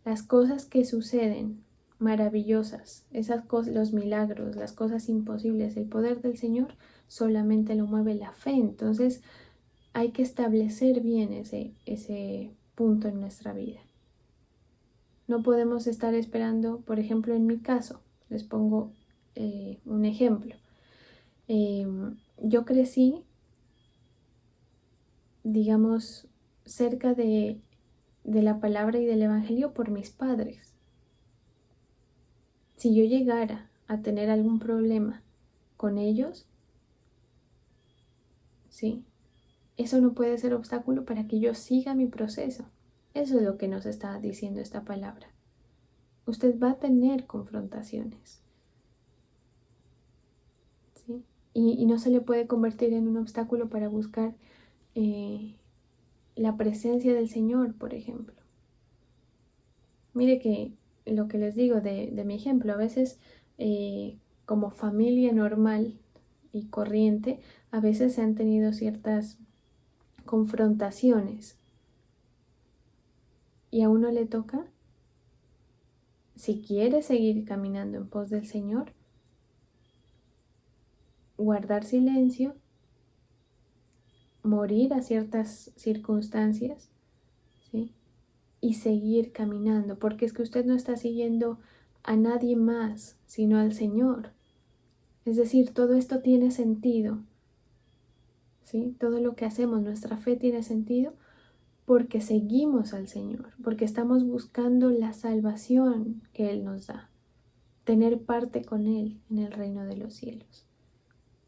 Las cosas que suceden, maravillosas, esas cosas, los milagros, las cosas imposibles, el poder del Señor solamente lo mueve la fe. Entonces hay que establecer bien ese punto en nuestra vida. No podemos estar esperando, por ejemplo, en mi caso, les pongo un ejemplo. Yo crecí, digamos, cerca de la palabra y del Evangelio por mis padres. Si yo llegara a tener algún problema con ellos, ¿sí? Eso no puede ser obstáculo para que yo siga mi proceso. Eso es lo que nos está diciendo esta palabra. Usted va a tener confrontaciones, ¿sí? Y no se le puede convertir en un obstáculo para buscar la presencia del Señor, por ejemplo. Mire que lo que les digo de mi ejemplo, a veces como familia normal y corriente, a veces se han tenido ciertas confrontaciones y a uno le toca, si quiere seguir caminando en pos del Señor, guardar silencio, morir a ciertas circunstancias, ¿sí? Y seguir caminando, porque es que usted no está siguiendo a nadie más, sino al Señor. Es decir, todo esto tiene sentido, ¿sí? Todo lo que hacemos, nuestra fe tiene sentido porque seguimos al Señor, porque estamos buscando la salvación que Él nos da, tener parte con Él en el reino de los cielos.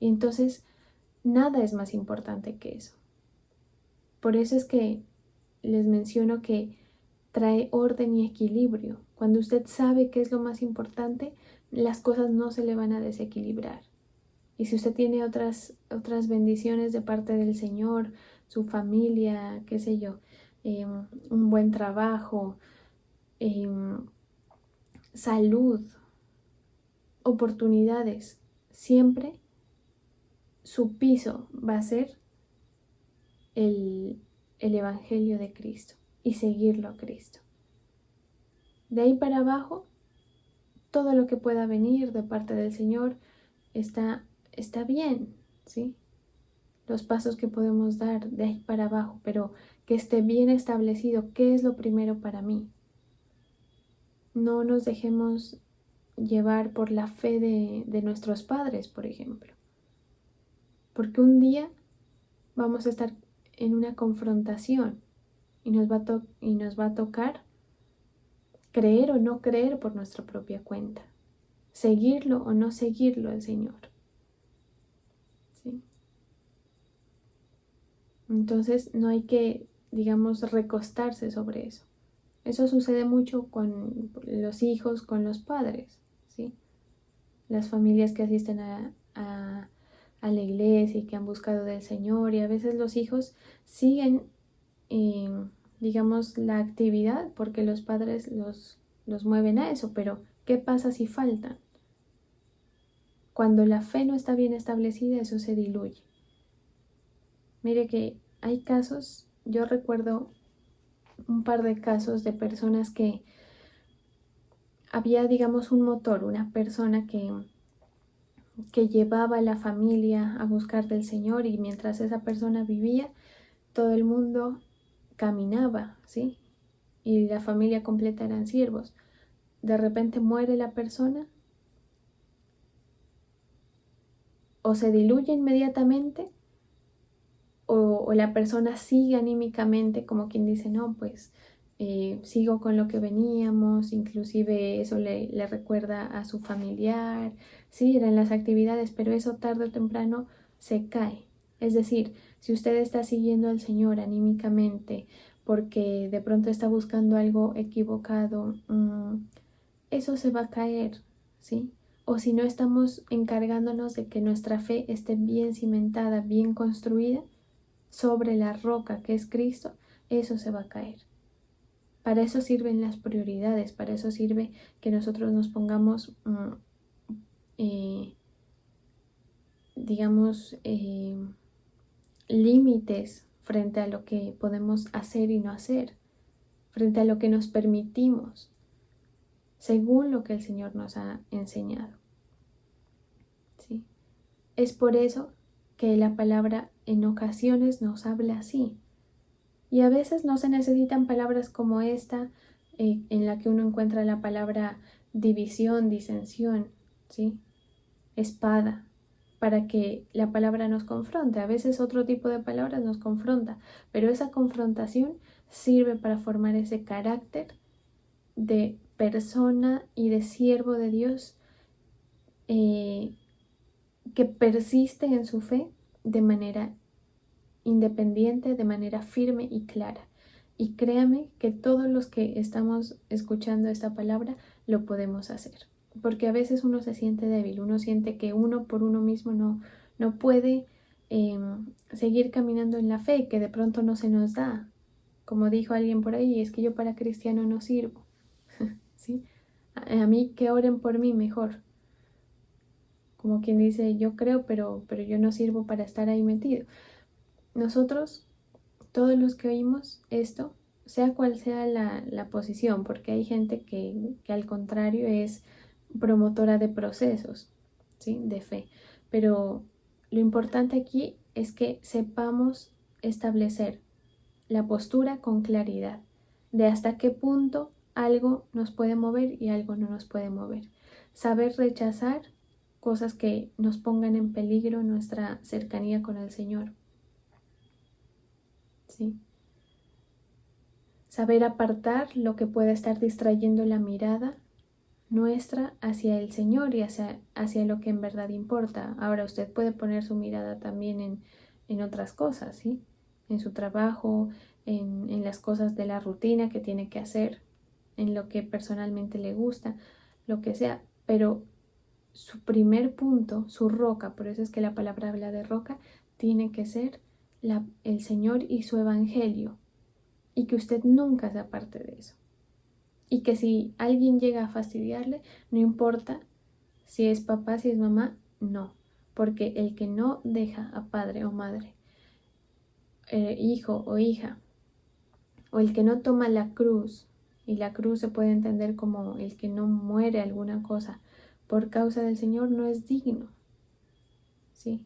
Y entonces, nada es más importante que eso. Por eso es que les menciono que trae orden y equilibrio. Cuando usted sabe qué es lo más importante, las cosas no se le van a desequilibrar. Y si usted tiene otras bendiciones de parte del Señor, su familia, qué sé yo, un buen trabajo, salud, oportunidades, siempre su piso va a ser el Evangelio de Cristo y seguirlo a Cristo. De ahí para abajo, todo lo que pueda venir de parte del Señor está bien, ¿sí? Los pasos que podemos dar de ahí para abajo, pero que esté bien establecido qué es lo primero para mí. No nos dejemos llevar por la fe de nuestros padres, por ejemplo. Porque un día vamos a estar en una confrontación y nos va a tocar creer o no creer por nuestra propia cuenta, seguirlo o no seguirlo al Señor. ¿Sí? Entonces no hay que, digamos, recostarse sobre eso. Eso sucede mucho con los hijos, con los padres, ¿sí? Las familias que asisten a la iglesia y que han buscado del Señor, y a veces los hijos siguen, digamos, la actividad porque los padres los mueven a eso, pero ¿qué pasa si faltan? Cuando la fe no está bien establecida, eso se diluye. Mire que hay casos, yo recuerdo un par de casos de personas que había, digamos, un motor, una persona que llevaba a la familia a buscar del Señor, y mientras esa persona vivía, todo el mundo caminaba, ¿sí? Y la familia completa eran siervos. De repente muere la persona, o se diluye inmediatamente, o la persona sigue anímicamente, como quien dice, no, pues sigo con lo que veníamos, inclusive eso le recuerda a su familiar, sí, eran las actividades, pero eso tarde o temprano se cae. Es decir, si usted está siguiendo al Señor anímicamente porque de pronto está buscando algo equivocado, eso se va a caer, ¿sí? O si no estamos encargándonos de que nuestra fe esté bien cimentada, bien construida sobre la roca que es Cristo, eso se va a caer. Para eso sirven las prioridades, para eso sirve que nosotros nos pongamos, digamos, límites frente a lo que podemos hacer y no hacer, frente a lo que nos permitimos, según lo que el Señor nos ha enseñado. ¿Sí? Es por eso que la palabra en ocasiones nos habla así. Y a veces no se necesitan palabras como esta, en la que uno encuentra la palabra división, disensión, ¿sí? Espada, para que la palabra nos confronte. A veces otro tipo de palabras nos confronta, pero esa confrontación sirve para formar ese carácter de persona y de siervo de Dios, que persiste en su fe de manera independiente, de manera firme y clara. Y créame que todos los que estamos escuchando esta palabra lo podemos hacer. Porque a veces uno se siente débil, uno siente que uno por uno mismo no puede seguir caminando en la fe, que de pronto no se nos da. Como dijo alguien por ahí, es que yo para cristiano no sirvo. ¿Sí? A mí que oren por mí mejor. Como quien dice, yo creo, pero yo no sirvo para estar ahí metido. Nosotros, todos los que oímos esto, sea cual sea la posición, porque hay gente que al contrario es promotora de procesos, ¿sí? De fe. Pero lo importante aquí es que sepamos establecer la postura con claridad, de hasta qué punto algo nos puede mover y algo no nos puede mover. Saber rechazar cosas que nos pongan en peligro nuestra cercanía con el Señor. ¿Sí? Saber apartar lo que pueda estar distrayendo la mirada nuestra hacia el Señor y hacia lo que en verdad importa. Ahora usted puede poner su mirada también en otras cosas, ¿sí? En su trabajo, en las cosas de la rutina que tiene que hacer, en lo que personalmente le gusta, lo que sea, pero su primer punto, su roca, por eso es que la palabra habla de roca, tiene que ser el Señor y su evangelio, y que usted nunca se aparte de eso. Y que si alguien llega a fastidiarle, no importa si es papá, si es mamá, no. Porque el que no deja a padre o madre, hijo o hija, o el que no toma la cruz, y la cruz se puede entender como el que no muere alguna cosa por causa del Señor, no es digno. ¿Sí?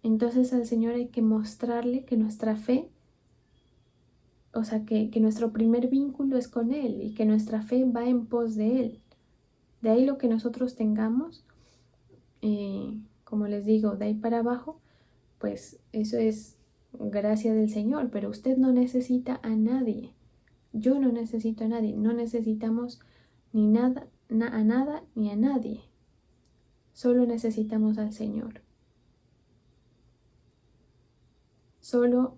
Entonces al Señor hay que mostrarle que nuestra fe, o sea, que nuestro primer vínculo es con Él y que nuestra fe va en pos de Él. De ahí lo que nosotros tengamos, como les digo, de ahí para abajo, pues eso es gracia del Señor, pero usted no necesita a nadie. Yo no necesito a nadie, no necesitamos ni nada, a nada ni a nadie. Solo necesitamos al Señor. Solo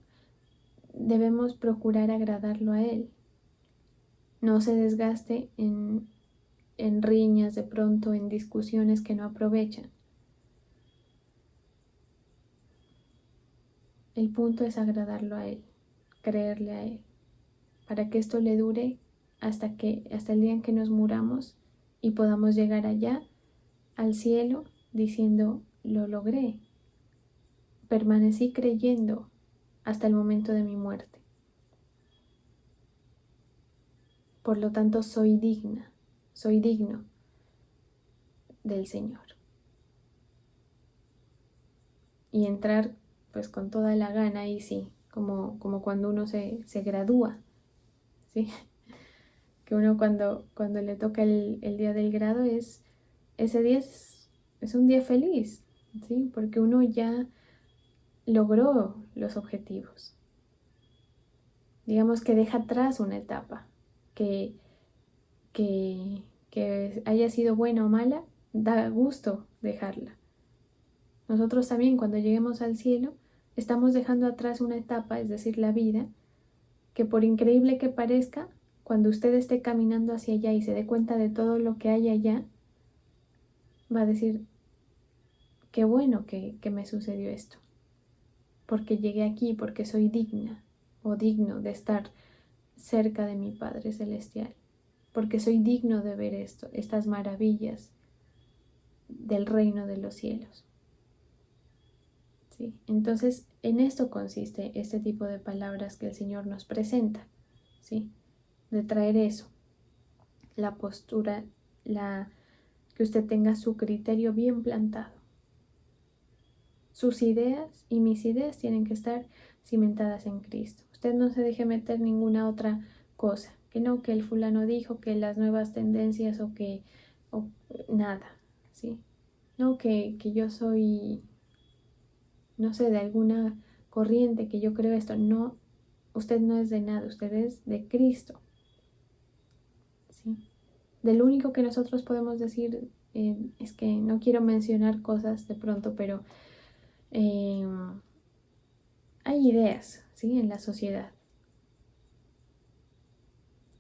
debemos procurar agradarlo a Él. No se desgaste en riñas de pronto, en discusiones que no aprovechan. El punto es agradarlo a Él, creerle a Él, para que esto le dure hasta el día en que nos muramos y podamos llegar allá al cielo diciendo: lo logré, permanecí creyendo hasta el momento de mi muerte. Por lo tanto, soy digno del Señor. Y entrar pues con toda la gana, y sí, como cuando uno se gradúa, ¿sí? Que uno cuando le toca el día del grado, ese día es un día feliz, ¿sí? Porque uno ya logró los objetivos. Digamos que deja atrás una etapa que haya sido buena o mala, da gusto dejarla. Nosotros también, cuando lleguemos al cielo, estamos dejando atrás una etapa, es decir, la vida, que por increíble que parezca, cuando usted esté caminando hacia allá y se dé cuenta de todo lo que hay allá, va a decir: qué bueno que me sucedió esto, porque llegué aquí, porque soy digna o digno de estar cerca de mi Padre Celestial, porque soy digno de ver estas maravillas del reino de los cielos. ¿Sí? Entonces, en esto consiste este tipo de palabras que el Señor nos presenta, ¿sí? De traer eso, la postura, que usted tenga su criterio bien plantado. Sus ideas y mis ideas tienen que estar cimentadas en Cristo. Usted no se deje meter ninguna otra cosa, que no, que el fulano dijo, que las nuevas tendencias o nada, ¿sí? No, que yo soy, no sé, de alguna corriente, que yo creo esto. No, usted no es de nada, usted es de Cristo, ¿sí? Del único que nosotros podemos decir, es que no quiero mencionar cosas de pronto, pero hay ideas, ¿sí? En la sociedad.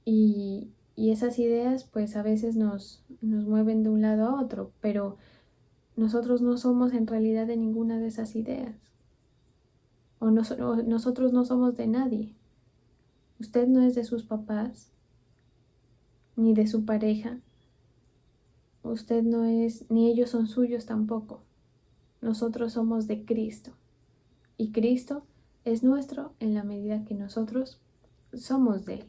Y esas ideas pues a veces nos mueven de un lado a otro, pero nosotros no somos en realidad de ninguna de esas ideas. O nosotros no somos de nadie. Usted no es de sus papás, ni de su pareja. Usted no es, ni ellos son suyos tampoco. Nosotros somos de Cristo. Y Cristo es nuestro en la medida que nosotros somos de Él.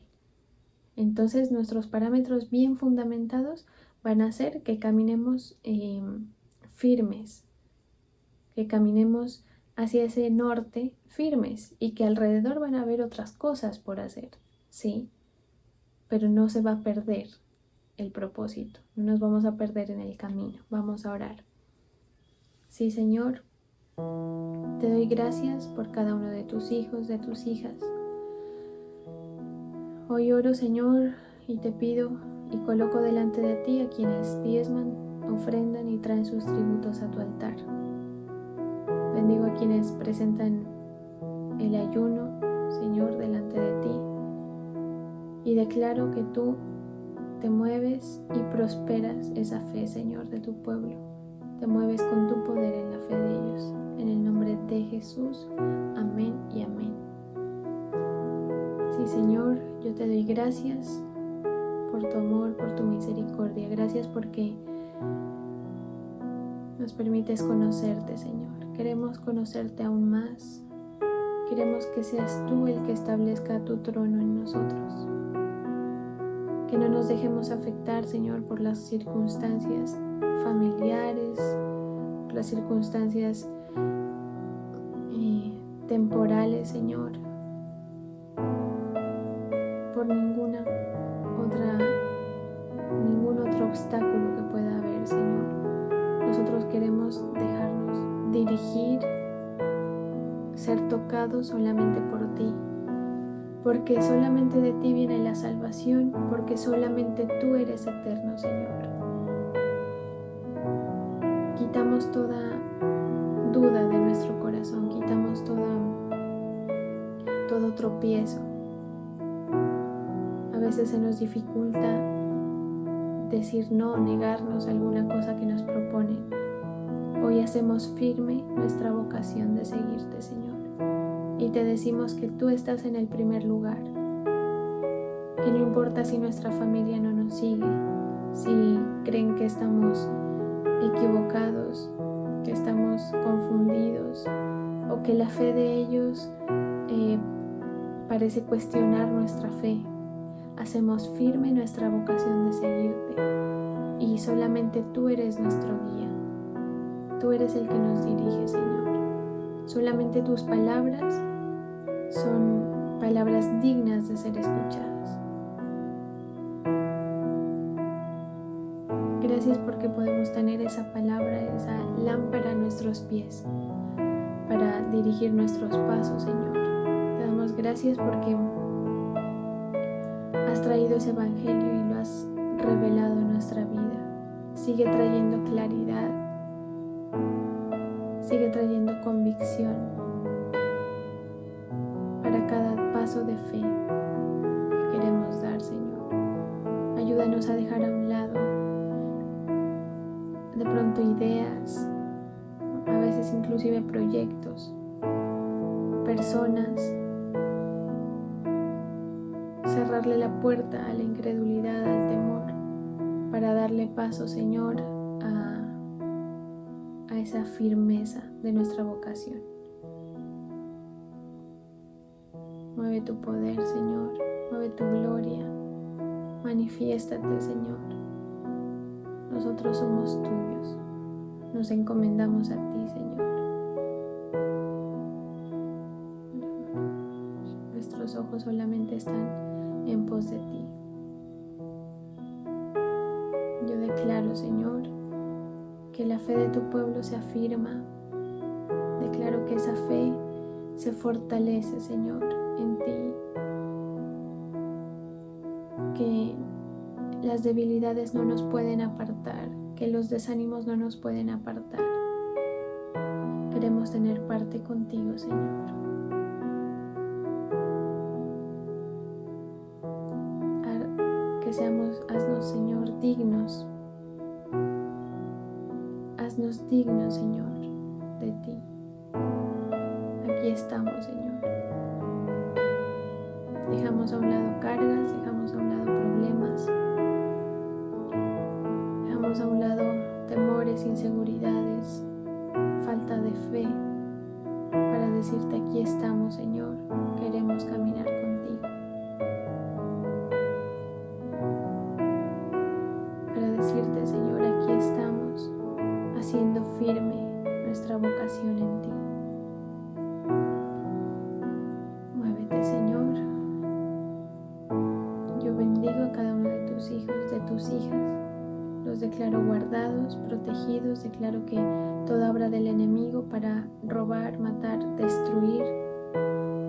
Entonces nuestros parámetros bien fundamentados van a hacer que caminemos firmes, que caminemos hacia ese norte firmes, y que alrededor van a haber otras cosas por hacer, sí, pero no se va a perder el propósito, no nos vamos a perder en el camino. Vamos a orar. Sí, Señor, te doy gracias por cada uno de tus hijos, de tus hijas. Hoy oro, Señor, y te pido y coloco delante de ti a quienes diezman, ofrendan y traen sus tributos a tu altar. Bendigo a quienes presentan el ayuno, Señor, delante de ti, y declaro que tú te mueves y prosperas esa fe, Señor, de tu pueblo. Te mueves con tu poder en la fe de ellos. En el nombre de Jesús. Amén y amén. Sí, Señor, yo te doy gracias por tu amor, por tu misericordia. Gracias porque nos permites conocerte, Señor. Queremos conocerte aún más. Queremos que seas tú el que establezca tu trono en nosotros. Que no nos dejemos afectar, Señor, por las circunstancias familiares, por las circunstancias temporales, Señor, por ningún otro obstáculo que pueda haber, Señor. Nosotros queremos dejarnos dirigir, ser tocados solamente por ti, porque solamente de ti viene la salvación, porque solamente tú eres eterno, Señor. Quitamos toda duda de nuestro corazón, quitamos todo tropiezo. A veces se nos dificulta decir no, negarnos a alguna cosa que nos proponen. Hoy hacemos firme nuestra vocación de seguirte, Señor, y te decimos que tú estás en el primer lugar, que no importa si nuestra familia no nos sigue, si creen que estamos equivocados, que estamos confundidos o que la fe de ellos parece cuestionar nuestra fe. Hacemos firme nuestra vocación de seguirte y solamente tú eres nuestro guía. Tú eres el que nos dirige, Señor. Solamente tus palabras son palabras dignas de ser escuchadas. Gracias porque podemos tener esa palabra, esa lámpara a nuestros pies para dirigir nuestros pasos, Señor. Te damos gracias porque has traído ese evangelio y lo has revelado en nuestra vida. Sigue trayendo claridad, sigue trayendo convicción para cada paso de fe que queremos dar, Señor. Ayúdanos a dejar a un lado de pronto ideas, a veces inclusive proyectos, personas, cerrarle la puerta a la incredulidad, al temor, para darle paso, Señor, a esa firmeza de nuestra vocación. Mueve tu poder, Señor, mueve tu gloria, manifiéstate, Señor. Nosotros somos tuyos, nos encomendamos a ti, Señor. Nuestros ojos solamente están en pos de ti. Yo declaro, Señor, que la fe de tu pueblo se afirma. Declaro que esa fe se fortalece, Señor, en ti. Que las debilidades no nos pueden apartar, que los desánimos no nos pueden apartar. Queremos tener parte contigo, Señor. Haznos, Señor, dignos. Haznos dignos, Señor, de ti. Aquí estamos, Señor. Dejamos a un lado cargas, dejamos a un lado problemas, dejamos a un lado temores, inseguridades, falta de fe, para decirte aquí estamos, Señor, queremos caminar contigo. Para decirte, Señor, aquí estamos, haciendo firme nuestra vocación en ti. Muévete, Señor. Yo bendigo a cada uno de tus hijos, de tus hijas. Los declaro guardados, protegidos. Declaro que toda obra del enemigo para robar, matar, destruir,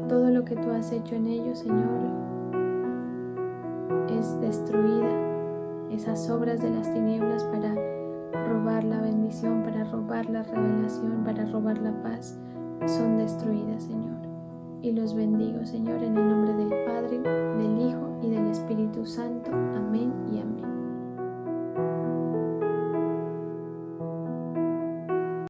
todo lo que tú has hecho en ellos, Señor, es destruida. Esas obras de las tinieblas para robar la bendición, para robar la revelación, para robar la paz, son destruidas, Señor. Y los bendigo, Señor, en el nombre del Padre, del Hijo y del Espíritu Santo. Amén y amén.